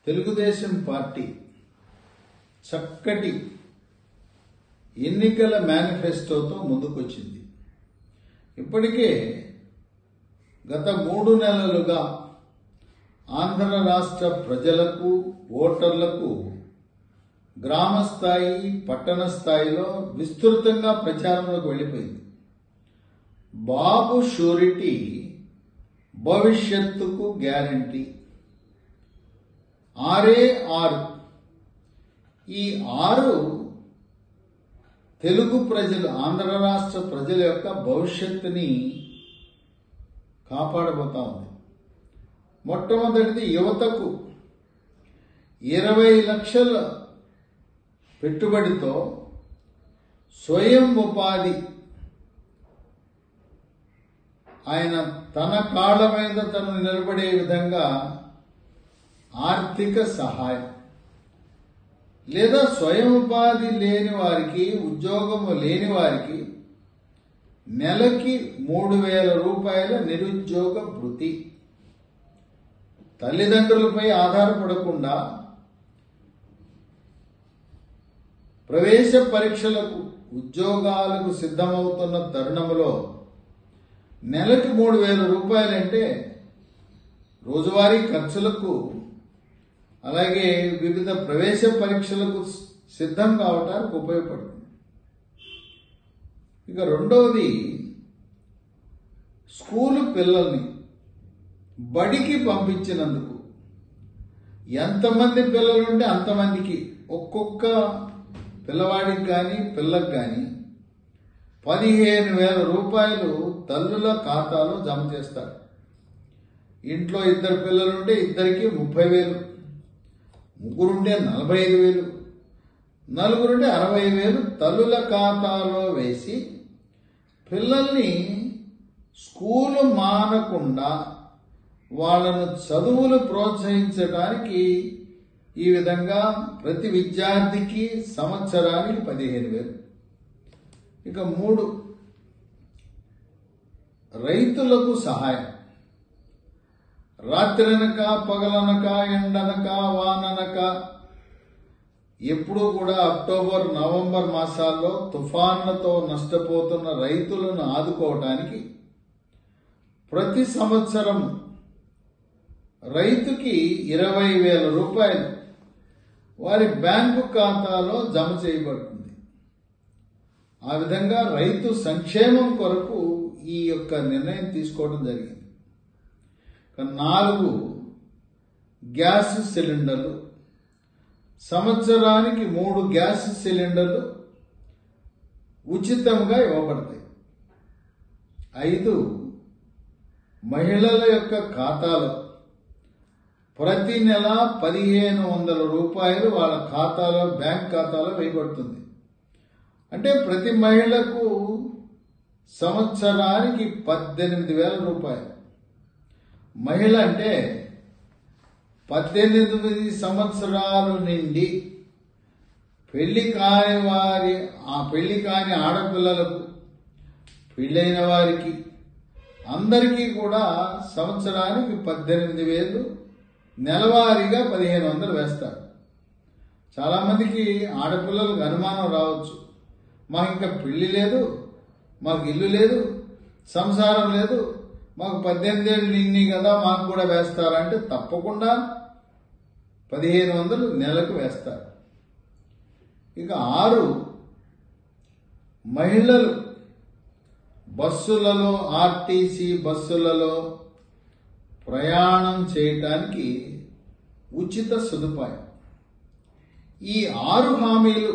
Telugu Desam party చక్కటి ఎన్నికల మేనిఫెస్టోతో ముందుకొచ్చింది. ఇప్పటికే గత 3 నెలలుగా ఆంధ్ర రాష్ట్ర ప్రజలకు, ఓటర్లకు గ్రామ స్థాయి, పట్టణ స్థాయిలో విస్తృతంగా ప్రచారంలోకి వెళ్ళిపోయింది. బాబు షూరిటీ, భవిష్యత్తుకు గ్యారంటీ, 6 ఈ 6 తెలుగు ప్రజలు, ఆంధ్ర రాష్ట్ర ప్రజల యొక్క భవిష్యత్తుని కాపాడబోతా ఉంది. మొట్టమొదటిది యువతకు 20 లక్షల పెట్టుబడితో స్వయం ఉపాధి, ఆయన తన కాళ్ళ మీద తను నిలబడే విధంగా ఆర్థిక సహాయం, లేదా స్వయం ఉపాధి లేని వారికి, ఉద్యోగము లేని వారికి నెలకి 3,000 రూపాయల నిరుద్యోగ భృతి, తల్లిదండ్రులపై ఆధారపడకుండా ప్రవేశ పరీక్షలకు, ఉద్యోగాలకు సిద్ధమవుతున్న తరుణంలో నెలకి 3,000 రూపాయలంటే రోజువారీ ఖర్చులకు, అలాగే వివిధ ప్రవేశ పరీక్షలకు సిద్ధం కావటానికి ఉపయోగపడుతుంది. ఇక రెండవది, స్కూలు పిల్లల్ని బడికి పంపించినందుకు ఎంతమంది పిల్లలుంటే అంతమందికి, ఒక్కొక్క పిల్లవాడికి కానీ పిల్లకి కానీ 15,000 రూపాయలు తల్లుల ఖాతాలో జమ చేస్తారు. ఇంట్లో 2 పిల్లలుంటే ఇద్దరికి 30,000, ముగ్గురుంటే 45,000, నలుగురుంటే 60,000 తల్లుల ఖాతాలో వేసి పిల్లల్ని స్కూలు మానకుండా వాళ్ళను చదువులు ప్రోత్సహించడానికి ఈ విధంగా ప్రతి విద్యార్థికి సంవత్సరానికి 15,000. ఇక 3, రైతులకు సహాయం. రాత్రనక, పగలనక, ఎండనక, వాననక, ఎప్పుడూ కూడా అక్టోబర్, నవంబర్ మాసాల్లో తుఫాన్లతో నష్టపోతున్న రైతులను ఆదుకోవడానికి ప్రతి సంవత్సరం రైతుకి 20,000 రూపాయలు వారి బ్యాంకు ఖాతాలో జమ చేయబడుతుంది. ఆ విధంగా రైతు సంక్షేమం కొరకు ఈ యొక్క నిర్ణయం తీసుకోవడం జరిగింది. 4, గ్యాస్ సిలిండర్లు. సంవత్సరానికి 3 గ్యాస్ సిలిండర్లు ఉచితంగా ఇవ్వబడతాయి. 5, మహిళల యొక్క ఖాతాలో ప్రతి నెల 1,500 రూపాయలు వాళ్ళ ఖాతాలో, బ్యాంక్ ఖాతాలో వేయబడుతుంది. అంటే ప్రతి మహిళకు సంవత్సరానికి 18,000 రూపాయలు. మహిళ అంటే 18 సంవత్సరాలు నిండి పెళ్లి కాని ఆడపిల్లలకు, పెళ్ళైన వారికి అందరికీ కూడా సంవత్సరానికి 18,000, నెలవారీగా 1,500 వేస్తారు. చాలామందికి ఆడపిల్లలకు అనుమానం రావచ్చు, మాకు ఇంకా పెళ్లి లేదు, మాకు ఇల్లు లేదు, సంసారం లేదు, మాకు 18 ఏళ్ళు నిండి కదా మాకు కూడా వేస్తారంటే తప్పకుండా 1,500 నెలకు వేస్తారు. ఇక 6, మహిళలు బస్సులలో, ఆర్టీసీ బస్సులలో ప్రయాణం చేయటానికి ఉచిత సదుపాయం. ఈ 6 హామీలు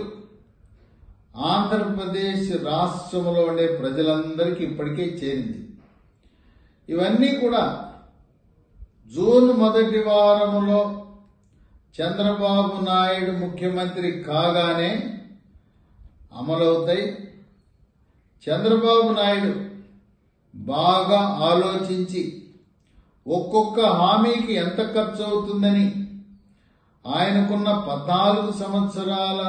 ఆంధ్రప్రదేశ్ రాష్ట్రంలో ఉండే ప్రజలందరికీ ఇప్పటికే చేరింది. ఇవన్నీ కూడా జూన్ 1 వారంలో చంద్రబాబు నాయుడు ముఖ్యమంత్రి కాగానే అమలవుతాయి. చంద్రబాబు నాయుడు బాగా ఆలోచించి ఒక్కొక్క హామీకి ఎంత ఖర్చు అవుతుందని ఆయనకున్న 14 సంవత్సరాల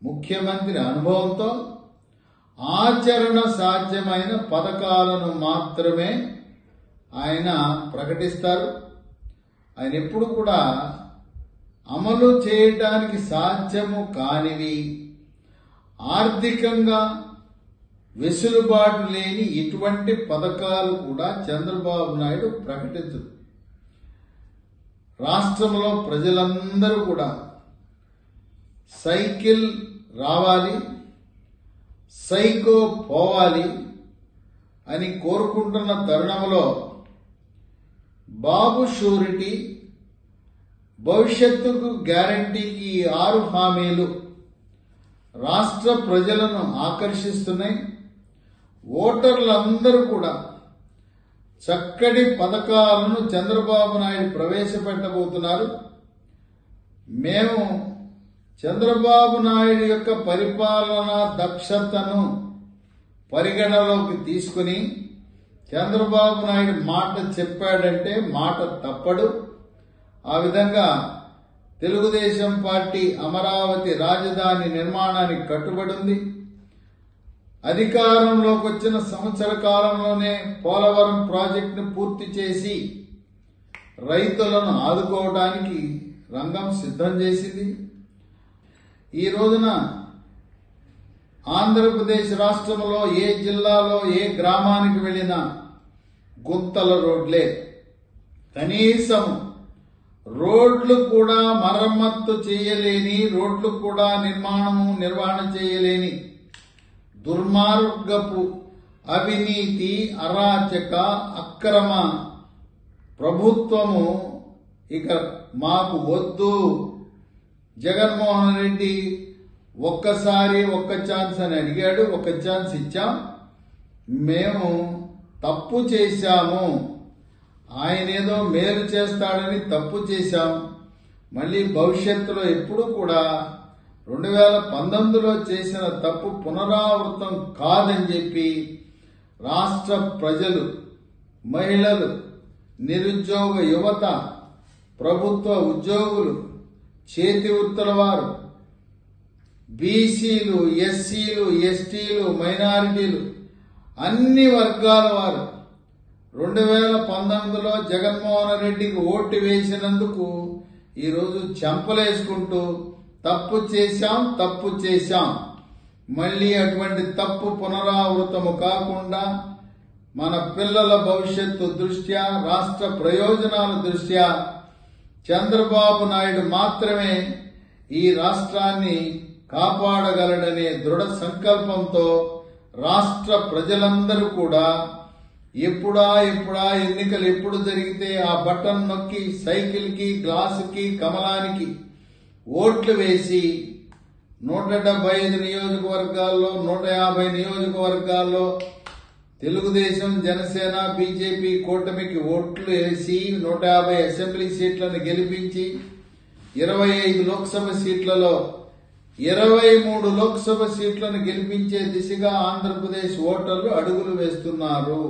ముఖ్యమంత్రి అనుభవంతో ఆచరణ సాధ్యమైన పథకాలను మాత్రమే ఆయన ప్రకటిస్తారు. ఆయన ఎప్పుడు కూడా అమలు చేయడానికి సాధ్యము కానివి, ఆర్థికంగా వెసులుబాటు లేని ఇటువంటి పథకాలు కూడా చంద్రబాబు నాయుడు ప్రకటించరు. రాష్ట్రంలో ప్రజలందరూ కూడా సైకిల్ రావాలి, సైకో పోవాలి అని కోరుకుంటున్న తరుణంలో బాబు షూరిటీ, భవిష్యత్తుకు గ్యారంటీకి 6 హామీలు రాష్ట్ర ప్రజలను ఆకర్షిస్తున్నాయి. ఓటర్లందరూ కూడా చక్కటి పథకాలను చంద్రబాబు నాయుడు ప్రవేశపెట్టబోతున్నారు. మేము చంద్రబాబు నాయుడు యొక్క పరిపాలనా దక్షతను పరిగణలోకి తీసుకుని చంద్రబాబు నాయుడు మాట చెప్పాడంటే మాట తప్పడు. ఆ విధంగా తెలుగుదేశం పార్టీ అమరావతి రాజధాని నిర్మాణానికి కట్టుబడి ఉంది. అధికారంలోకి వచ్చిన సంవత్సర కాలంలోనే పోలవరం ప్రాజెక్టును పూర్తి చేసి రైతులను ఆదుకోవడానికి రంగం సిద్ధం చేసింది. ఈ రోజున ఆంధ్రప్రదేశ్ రాష్ట్రంలో ఏ జిల్లాలో ఏ గ్రామానికి వెళ్ళినా గుంతల రోడ్లే. కనీసం రోడ్లు కూడా మరమ్మత్తు చేయలేని, రోడ్లు కూడా నిర్వహణ చేయలేని దుర్మార్గపు, అవినీతి, అరాచక, అక్రమ ప్రభుత్వము ఇక మాకు వద్దు. జగన్మోహన్ రెడ్డి ఒక్కసారి ఒక్క ఛాన్స్ అని అడిగాడు, ఒక్క ఛాన్స్ ఇచ్చాం. మేము తప్పు చేశాము, ఆయన ఏదో మేలు చేస్తాడని తప్పు చేశాం. మళ్ళీ భవిష్యత్తులో ఎప్పుడు కూడా 2019లో చేసిన తప్పు పునరావృతం కాదని చెప్పి రాష్ట్ర ప్రజలు, మహిళలు, నిరుద్యోగ యువత, ప్రభుత్వ ఉద్యోగులు, చేతి వృత్తుల వారు, బీసీలు, ఎస్సీలు, ఎస్టీలు, మైనారిటీలు, అన్ని వర్గాల వారు 2019లో జగన్మోహన్ రెడ్డికి ఓటు వేసినందుకు ఈరోజు చెంపలేసుకుంటూ తప్పు చేశాం, మళ్ళీ అటువంటి తప్పు పునరావృతము కాకుండా మన పిల్లల భవిష్యత్తు దృష్ట్యా, రాష్ట్ర ప్రయోజనాల దృష్ట్యా చంద్రబాబు నాయుడు మాత్రమే ఈ రాష్ట్రాన్ని కాపాడగలడనే దృఢ సంకల్పంతో రాష్ట్ర ప్రజలందరూ కూడా ఎప్పుడా ఎన్నికలు ఎప్పుడు జరిగితే ఆ బటన్ నొక్కి సైకిల్కి, గ్లాసుకి, కమలానికి ఓట్లు వేసి 175 నియోజకవర్గాల్లో 150 నియోజకవర్గాల్లో తెలుగుదేశం, జనసేన, బీజేపీ కూటమికి ఓట్లు వేసి 150 అసెంబ్లీ సీట్లను గెలిపించి 25 లోక్సభ సీట్లలో 23 లోక్సభ సీట్లను గెలిపించే దిశగా ఆంధ్రప్రదేశ్ ఓటర్లు అడుగులు వేస్తున్నారు.